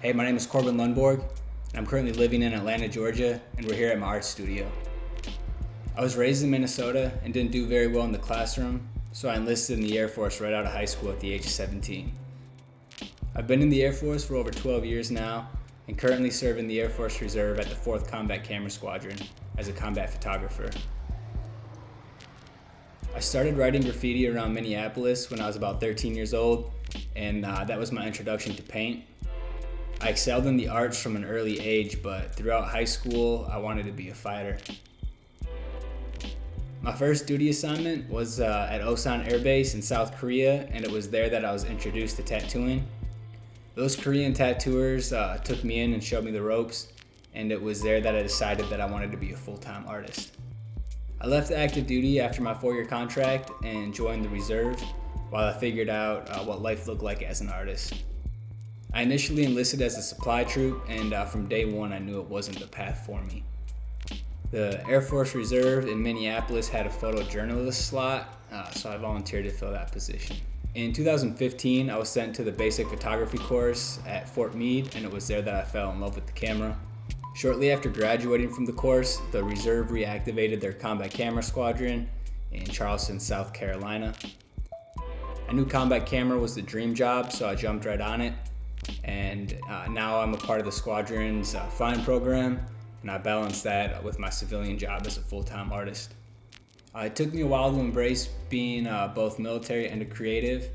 Hey, my name is Corban Lundborg, and I'm currently living in Atlanta, Georgia, and we're here at my art studio. I was raised in Minnesota and didn't do very well in the classroom, so I enlisted in the Air Force right out of high school at the age of 17. I've been in the Air Force for over 12 years now, and currently serve in the Air Force Reserve at the 4th Combat Camera Squadron as a combat photographer. I started writing graffiti around Minneapolis when I was about 13 years old, and that was my introduction to paint. I excelled in the arts from an early age, but throughout high school, I wanted to be a fighter. My first duty assignment was at Osan Air Base in South Korea, and it was there that I was introduced to tattooing. Those Korean tattooers took me in and showed me the ropes, and it was there that I decided that I wanted to be a full-time artist. I left active duty after my 4-year contract and joined the reserve while I figured out what life looked like as an artist. I initially enlisted as a supply troop, and from day one I knew it wasn't the path for me. The Air Force Reserve in Minneapolis had a photojournalist slot, so I volunteered to fill that position. In 2015, I was sent to the basic photography course at Fort Meade, and it was there that I fell in love with the camera. Shortly after graduating from the course, the Reserve reactivated their Combat Camera Squadron in Charleston, South Carolina. I knew combat camera was the dream job, so I jumped right on it. And now I'm a part of the squadron's flying program, and I balance that with my civilian job as a full-time artist. It took me a while to embrace being both military and a creative.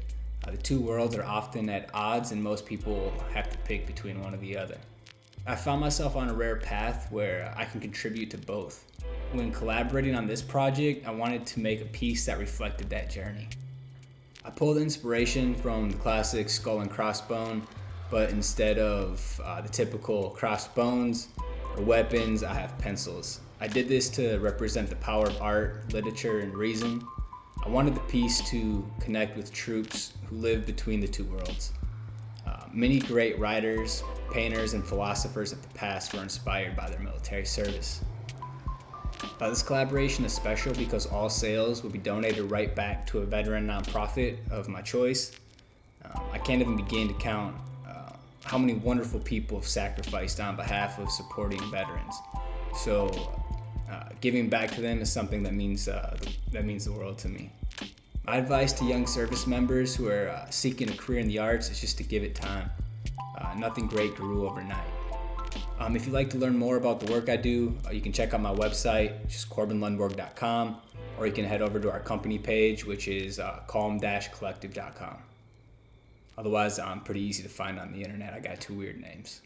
The two worlds are often at odds, and most people have to pick between one or the other. I found myself on a rare path where I can contribute to both. When collaborating on this project, I wanted to make a piece that reflected that journey. I pulled inspiration from the classic skull and crossbone, but instead of the typical crossbones or weapons, I have pencils. I did this to represent the power of art, literature, and reason. I wanted the piece to connect with troops who live between the two worlds. Many great writers, painters, and philosophers of the past were inspired by their military service. This collaboration is special because all sales will be donated right back to a veteran nonprofit of my choice. I can't even begin to count how many wonderful people have sacrificed on behalf of supporting veterans. So giving back to them is something that means the world to me. My advice to young service members who are seeking a career in the arts is just to give it time. Nothing great grew overnight. If you'd like to learn more about the work I do, you can check out my website, which is corbanlundborg.com, or you can head over to our company page, which is calm-collective.com. Otherwise, I'm pretty easy to find on the internet. I got 2 weird names.